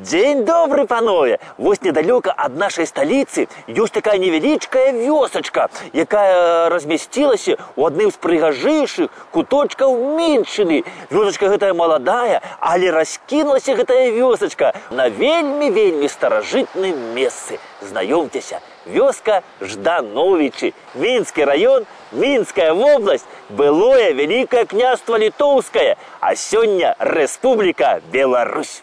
День добрый, панове! Вот недалеко от нашей столицы есть такая невеличкая вёсочка, якая разместилась у одним з прыгажэйшых куточков Миншчыны. Вёсочка гэтая молодая, але раскинулась гэтая вёсочка на вельми старожитном месте. Знакомьтеся, вёска Ждановичи, Минский район, Минская область, былое Великое княжество Литовское, а сегодня Республика Беларусь.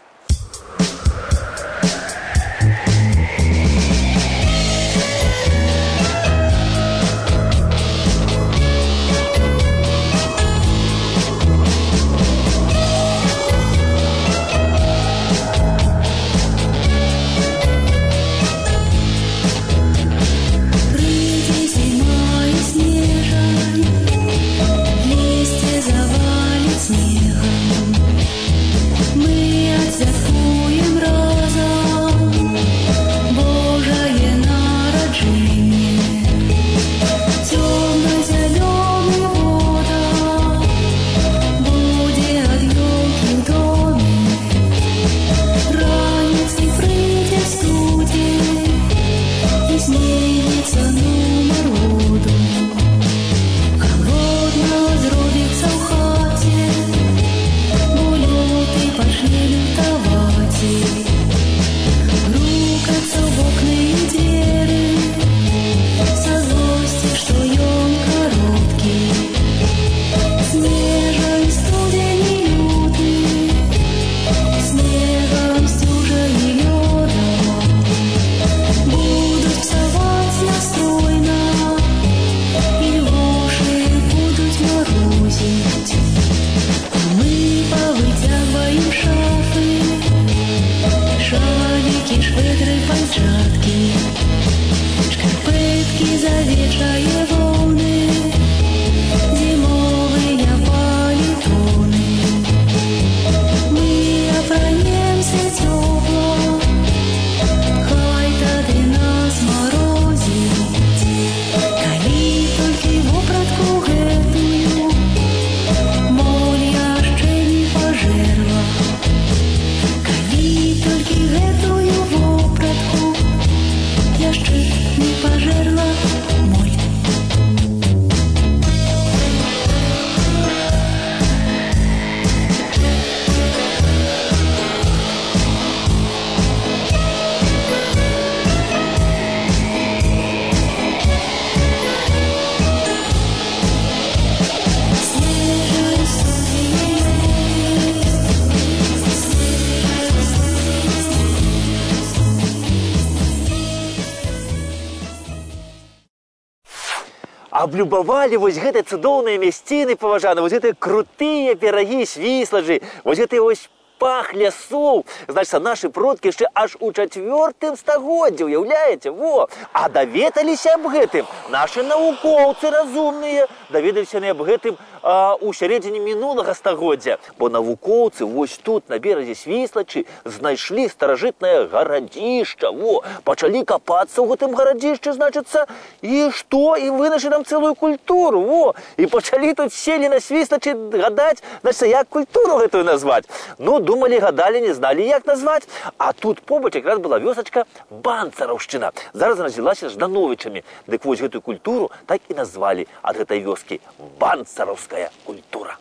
Облюбовали вот гэты цудоўныя мясціны, паважаны, вот гэтыя крутыя берагі Свіслачы, вот гэты ось пах лясоў. Значит, наши продки еще аж у 4 стагоддзі, уяўляеце, во! А даведаліся аб гэтым наши навукоўцы разумныя, даведаліся аб гэтым у сярэдзіне мінулага стагоддзя, бо навукоўцы вось тут на беразе Свіслачы знайшлі старажытнае гарадзішча, во, пачалі капацца ў гэтым гарадзішчы, значыцца, і што? І вынайшлі там цэлую культуру, во, і пачалі тут селі на Свіслачы гадаць, значыцца, як культуру гэтую назваць. Ну, думали, гадали, не знали, як назвать. А тут побач якраз была вёсачка Банцараўшчына. Зараз развілася Ждановичамі. Дык вось гэтую культуру так і назвалі ад гэтай вёскі Банцараўская культура.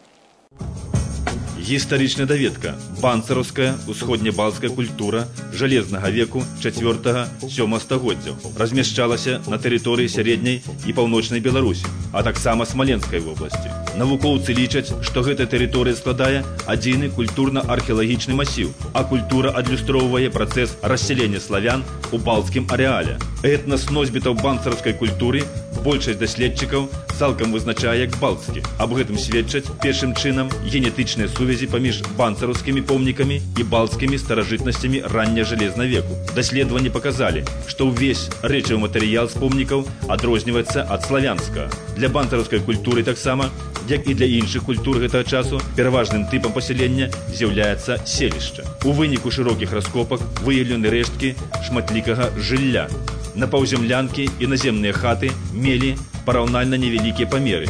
Гістарычная даведка. Банцараўская усходнебалцкая культура жалезнага веку 4-7 стагоддзяў размяшчалася на тэрыторыі сярэдняй і паўночнай Беларусі, а таксама Смаленскай вобласці. Навукоўцы лічаць, што гэта тэрыторыя складае адзіны культурна-археалагічны масіў, а культура адлюстроўвае працэс рассялення славян у балцкім арэале. Этнас носьбітаў банцараўскай культуры большасць даследчыкаў цалкам вызначае як балцкі. Аб гэтым сведчаць першым чынам генетычныя сувязі паміж банцараўскімі помнікамі і балцкімі старажытнасцямі ранняга жалезнага веку. Даследаванні паказалі, што ўвесь рэчавы матэрыял з помнікаў адрозніваецца ад славянскага. Для банцараўскай культуры таксама, як і для іншых культур гэтага часу, пераважным тыпам пасялення з'яўляецца селішча. У выніку шырокіх раскопак выяўлены рэшткі шматлікага жылля. Напаўземлянкі і наземныя хаты мелі параўнальна невялікія памеры.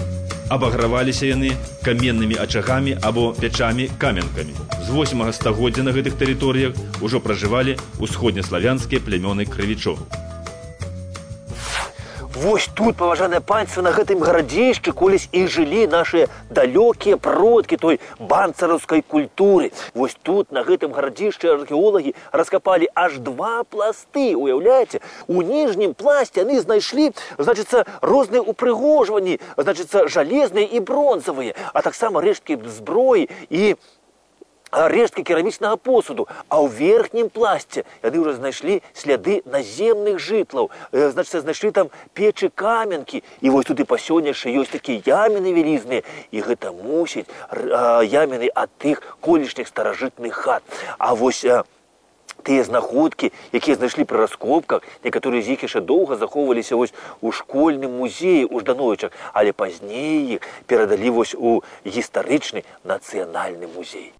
Абаграваліся яны каменнымі ачагамі або пячамі-каменкамі. З 8 стагоддзя на гэтых тэрыторыях ужо пражывалі усходнеславянскія плямёны крывічоў. Вось тут, паважанае панство, на гэтым гарадзішчы колись і жылі нашыя далёкія продкі той банцараўскай культуры. Вось тут, на гэтым гарадзішчы, археолагі раскапалі аж 2 пласты, уяўляеце? У ніжнім пласце яны знайшлі, значыцца, розныя упрыгожванні, значыцца, жалезныя і бронзавыя, а таксама рэшткі зброі і рэшткі керамічнага посуду, а ў верхнім пласце яны ўжо знайшлі сляды наземных жытлаў, значыць, знайшлі там печы каменкі, і вось тут і па сённяшні ёсць такія яміны вялізныя, і гэта мусіць яміны ад тых колішніх старажытных хат. А вось тыя знаходкі, якія знайшлі пры раскопках, некаторыя з іх яшчэ доўга захоўваліся вось у школьным музеі ў Ждановічах, але пазней іх перадалі вось у гістарычны нацыянальны музей.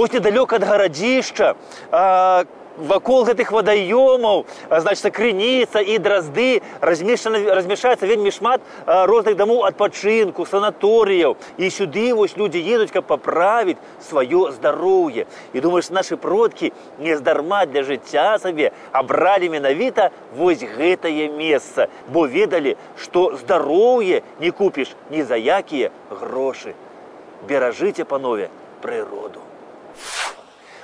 Вось недалёка ад гарадзішча, вакол гэтых вадаёмаў, значыцца, крыніца і дразды, размяшчаецца вельмі шмат розных дамоў адпачынку, санаторыяў. І сюды вось людзі едуць, каб паправіць сваё здароўе. І думаеш, нашы продкі нездарма для жыцця сабе абралі менавіта вось гэтае месца, бо ведалі, што здароўе не купіш ні за якія грошы. Беражыце, панове, прыроду.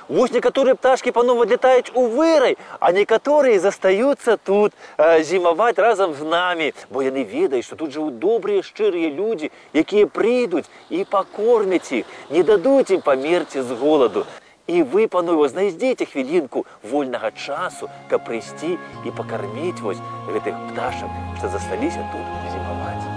Вось некаторыя пташкі, панове, адлятаюць у вырай, а некаторыя застаюцца тут зімаваць разам з намі, бо яны ведаюць, што тут жывуць добрыя, шчырыя людзі, якія прыйдуць і пакормяць іх, не дадуць ім памерці з голаду. І вы, панове, знайдзіце хвілінку вольнага часу, каб прыйсці і пакарміць вось гэтых пташак, што засталіся тут зімаваць.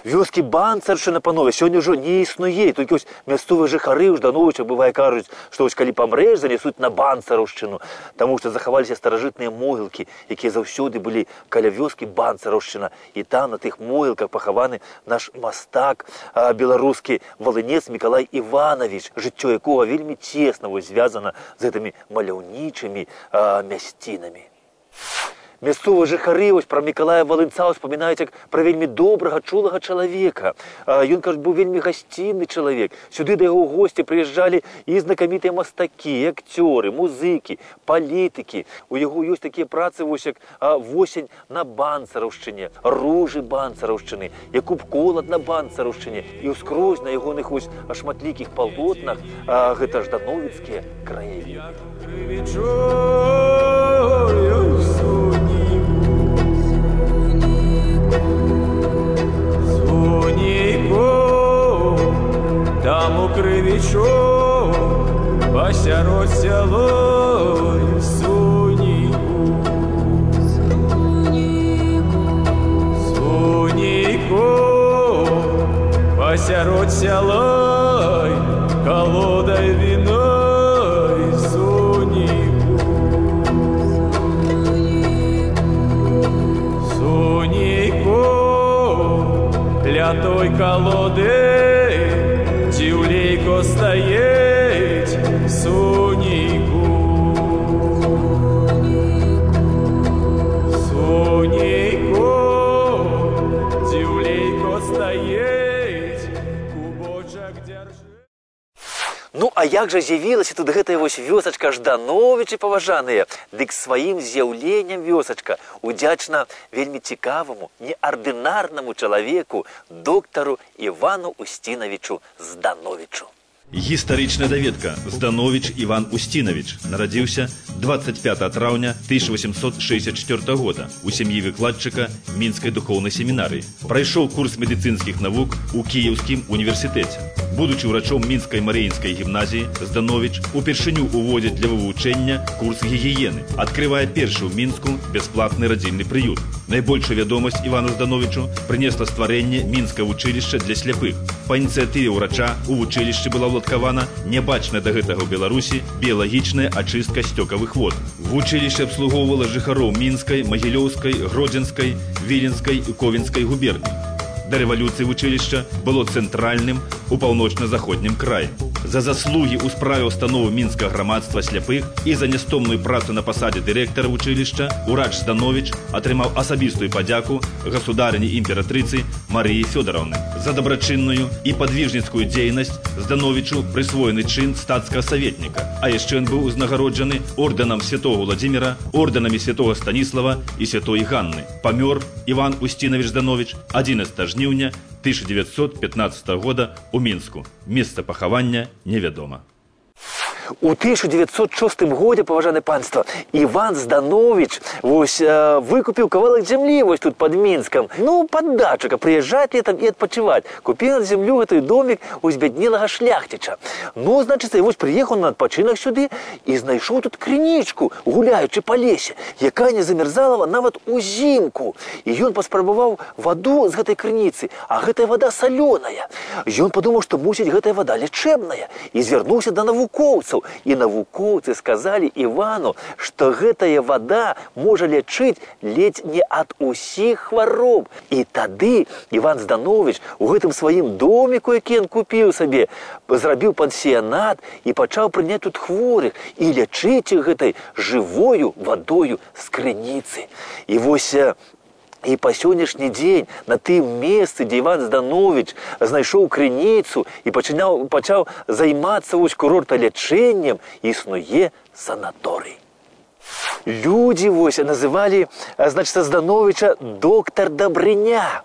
Вёскі Банцаршчына, панове, сёння ўжо не існуе. Толькі ось мясцовыя жыхары ў Ждановіча, бывае, кажуць, што ось калі памрэш, занесуць на Банцараўшчыну, таму што захаваліся старажытныя могілкі, якія заўсёды былі каля вёскі Банцараўшчына. І там на тых могілках пахаваны наш мастак, беларускі валынец Мікалай Іванович, жыццё якога вельмі цесна звязана з гэтымі маляўнічымі мясцінамі. Мясцовыя жыхары пра Мікалая Валынца успамінаюць як пра вельмі добрага, чулага чалавека. Ён, кажуць, быў вельмі гасцінны чалавек. Сюды да яго госці прыязджалі і знакамітыя мастакі, акцёры, музыкі, палітыкі. У яго ёсць такія працы, як «Восень на Банцараўшчыне», «Ружы Банцараўшчыны», «Якуб Колад на Банцараўшчыне». І ўскрозь на ягоных шматлікіх палотнах гэта ждановіцкія краявіды. Там у Кривічок посярод сяло Суніку. Суніку посярод сяла колодой виной Суніку. Суніку для той колоди Дівлейко стоїть, Суніку. Суніку, дівлейко стоїть, кубочок держи. Ну, а як жа з'явілася тут гэтая вёсачка Ждановічы, паважаныя? Дык сваім з'яўленнем вёсачка удзячна вельмі цікаваму, неардынарнаму чалавеку, доктару Івану Устінавічу Здановічу. Гістарычная даведка. Здановіч Іван Устінавіч нарадзіўся 25 траўня 1864 года у сям'і выкладчыка Мінскай духоўнай семінарыі. Прайшоў курс медыцынскіх навук у Кіеўскім універсітэце. Будучы ўрачом Мінскай Марыінскай гімназіі, Здановіч упершыню уводзіць для вывучэння курс гігіены. Адкрывае першы ў Мінску бясплатны радзільны прыют. Найбольшую вядомасць Івану Здановічу прынесла стварэнне Мінскае вучылішча для сляпых. Па ініцыятыве ўрача у вучылішчы была уладкавана нябачная да гэтага ў Беларусі біялагічная ачыстка сцёкавых вод. Вучылішча абслугоўвала жыхароў Мінскай, Магілёўскай, Гродзенскай, Віленскай і Ковенскай губерній. Да рэвалюцыі вучылішча было цэнтральным у паўночна-заходнім краі. За заслугі ў справе ўстановы мінскага грамадства сляпых і за нястомную працу на пасадзе дырэктара вучылішча ўрач Здановіч атрымаў асабістую падзяку государыні імператрыцы Марыі Фёдоравны. За дабрачынную і падвижніцкую дзейнасць Здановічу прысвоены чын стацкага саветніка, а яшчэ ён быў узнагароджаны ордэнам святого Владзіміра, ордэнамі святого Станіслава і святой Ганны. Памёр Іван Устінавіч Здановіч 11 жніўня 1915 года у Мінску. Месца пахавання невядома. У 1906 годзе, паважанае панства, Іван Здановіч выкупіў кавалак зямлі тут пад Мінскам. Ну, пад дачу, каб прыязджаць летам і адпачываць. Купіў на зямлю гэты домік у збяднелага шляхціча. Ну, значыцца, прыехаў на адпачынак сюды і знайшоў тут крынічку, гуляючы па лесе, якая не замерзала нават узімку. І ён паспрабаваў ваду з гэтай крыніцы, а гэтая вада салёная. Ён падумаў, што мусіць гэтая вада лячэбная, і звярнуўся да навукоўцаў. І навукоўцы сказалі Івану, што гэтая вада можа лячыць ледзь не ад усіх хвароб. І тады Іван Здановіч у гэтым сваім доміку, які ён купіў сабе, зрабіў пансіянат і пачаў прыняць тут хворых і лячыць іх гэтай жывою вадою з крыніцы. І па сённяшні дзень на тым месцы, дзе Іван Здановіч знайшоў крыніцу і пачаў займацца курорталячэннем, існуе санаторый. Людзі называлі, Здановіча доктар Дабрыня,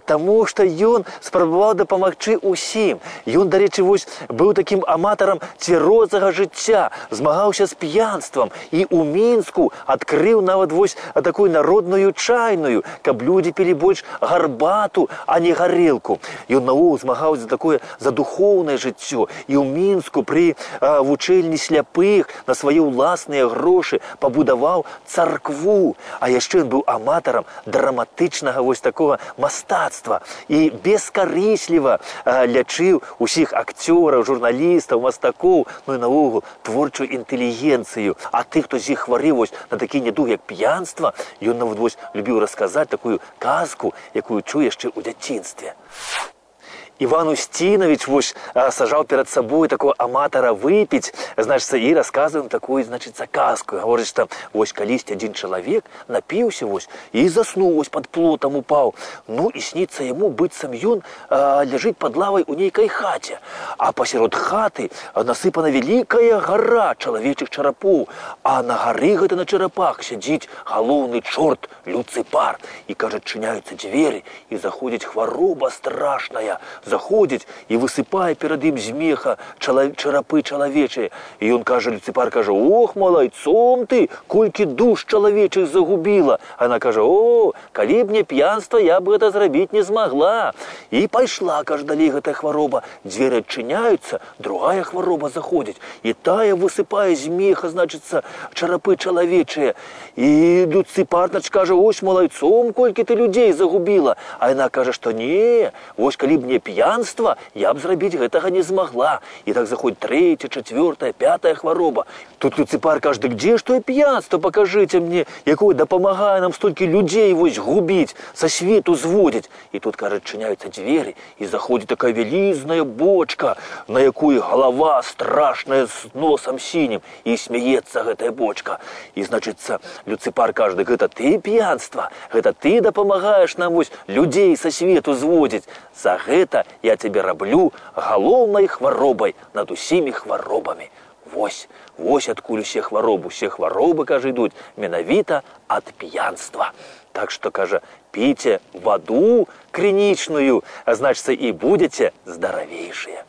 таму што ён спрабаваў дапамагчы ўсім. Ён, дарэчы, быў такім аматарам цвярозага жыцця, змагаўся з п'янствам і ў Мінску адкрыў нават такую народную чайную, каб людзі пілі больш гарбату, а не гарэлку. Ён наогул змагаўся за духоўнае жыццё. І ў Мінску пры вучэльні сляпых на свае ўласныя грошы пабудаваў будаваў царкву. А яшчэ ён быў аматарам драматычнага вось такога мастацтва і бескарысліва лячыў усіх акцёраў, журналістаў, мастакоў, ну і наогул творчую інтэлігенцыю. А тых, хто з іх хварэў вось на такі недуг, як п'янства, ён нават вось любіў расказаць такую казку, якую чуў яшчэ ў дзяцінстве. Іван Устинович вось сажаў перад сабой такого аматара выпіць, значыцца, і расказваем такую, значыцца, казку. Гаворыць, што вось калісьці адзін чалавек напіўся вось і заснуў, вось пад плотам упаў. Ну і сніцца яму, быццам ён ляжыць пад лавай у нейкай хаце. А пасярод хаты насыпана вялікая гара чалавечых чарапоў. А на гары гэта на чарапах сядзіць галоўны чорт Люцыпар. І, кажа, адчыняюцца дзверы, і заходзіць хвароба страшная. Заходзіць і высыпае перад ім з меха чарапы чалавечыя. І ён кажа, Люцыпар кажа: «Ох, малайцом ты, колькі душ чалавечых загубіла». Она кажа: «О, калі б не п'янства, я б гэта зрабіць не змагла». І пайшла, кажа, далей гэтая хвароба. Дзверы адчыняюцца, другая хвароба заходзіць. І тая высыпае з меха, значыцца, чарапы чалавечыя. І Люцыпар кажа: «Ось, малайцом, колькі ты людзей загубіла». А яна кажа, што не, вось калі б не п'янства, я б зрабіць гэтага не змагла. І так заходзіць трэцяя, чацвёртая, пятая хвароба. Тут Люцыпар кажа: «Дык дзе ж тое п'янства, пакажыце мне, якое дапамагае нам столькі людзей вось губіць, са свету зводзіць». І тут, кажа, адчыняюцца дзверы, і заходзіць такая вялізная бочка, на якой галава страшная з носам сінім, і смяецца гэтая бочка. І, значыцца, Люцыпар кажа: «Дык гэта ты п'янства, гэта ты дапамагаеш нам вось людзей са свету зводзіць. За гэта я цябе раблю галоўнай хваробай над усімі хваробамі». Вось адкуль усе хваробы, кажа, ідуць менавіта ад п'янства. Так што, кажа, піце ваду крынічную, а значыцца, і будзеце здаравейшыя.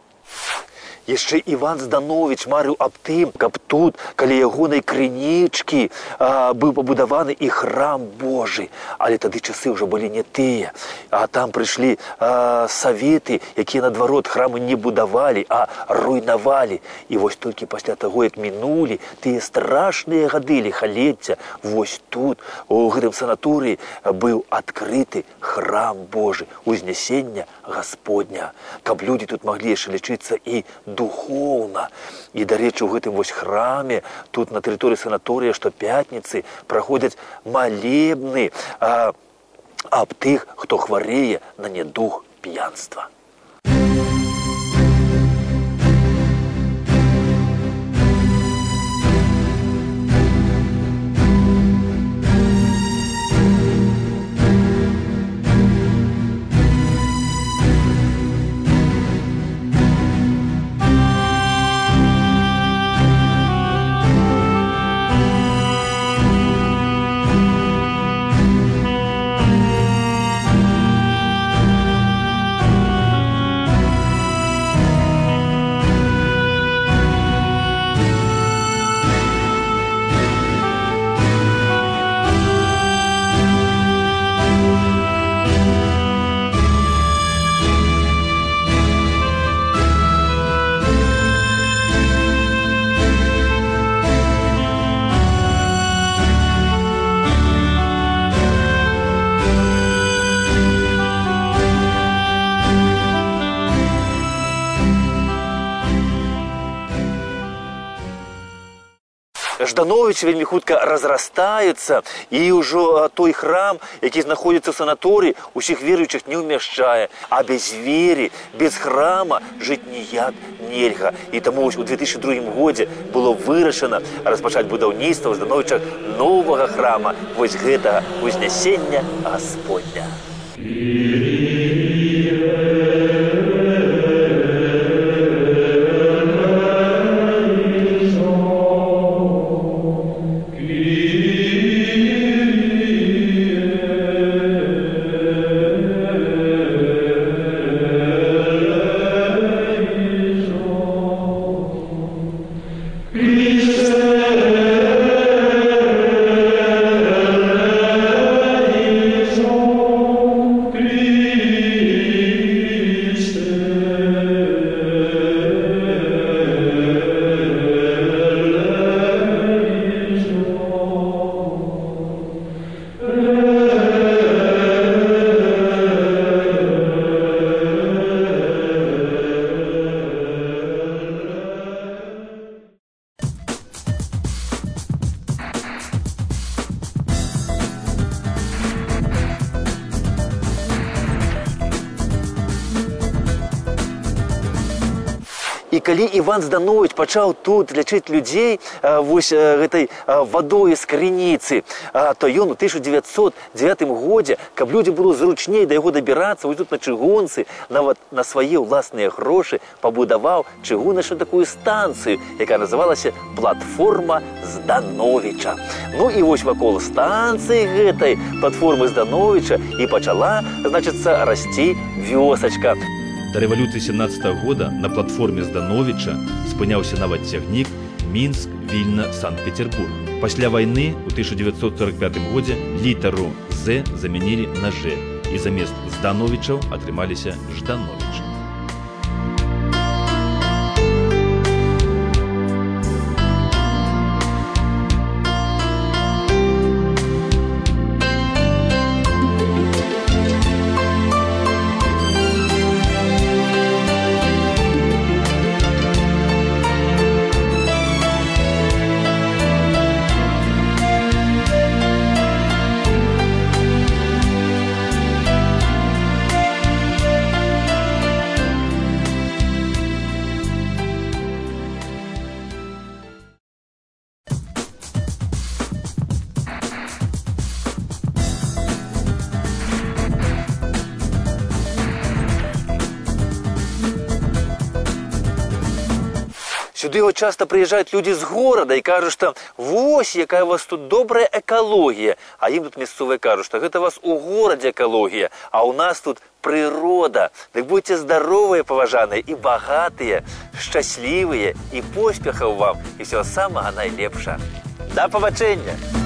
Яшчэ Іван Здановіч марыў аб тым, каб тут, каля ягонай крынічкі, быў пабудаваны і храм Божы. Але тады часы ўжо былі не тыя. А там прыйшлі саветы, якія наадварот храмы не будавалі, а руйнавалі. І вось толькі пасля таго, як мінулі тыя страшныя гады ліхалецця, вось тут, у гэтым санаторыі, быў адкрыты храм Божы, Узнясення Гасподня, каб людзі тут маглі яшчэ лічыцца і духоўна. І, дарэчы, у гэтым вось храме, тут на тэрыторыі санаторыя штопятніцы праходзяць малебны аб тых, хто хварэе на недуг п'янства. Ждановічы вельмі хутка разрастаюцца, і ўжо той храм, які знаходзіцца ў санаторыі, усіх веруючых не ўмяшчае. А без веры, без храма жыць ніяк нельга. І таму у 2002 годзе было вырашана распачаць будаўніцтва ў Ждановічах новага храма, вось гэтага Узнясення Гасподня. Christ. калі Іван Зданович пачаў тут лячыць людзей вось гэтай вадою з крыніцы, то ён у 1909 годзе, каб людзям было зручней да яго дабірацца, вось тут на чыгунцы, нават на свае ўласныя грошы пабудаваў чыгуначную такую станцыю, якая называлася платформа Здановича. Ну і вось вакол станцыі гэтай платформы Здановича і пачала, значыцца, расці вёсачка. До рэвалюцыі 17 года на платформе Здановича спыняўся нават цягнік Мінск, Вільна, Санкт-Петербург. Пасля вайны у 1945 годзе літару «З» замянілі на «Ж», і замест Здановичаў атрымаліся Ждановичы. Сюды часто приезжают люди с города и кажут, что вось, якая у вас тут добрая экология. А им тут местные кажут, что это у вас у городе экология, а у нас тут природа. Так будьте здоровые, поважанные, и богатые, счастливые, и поспехов вам, и всего самого наилепшего. До побачення!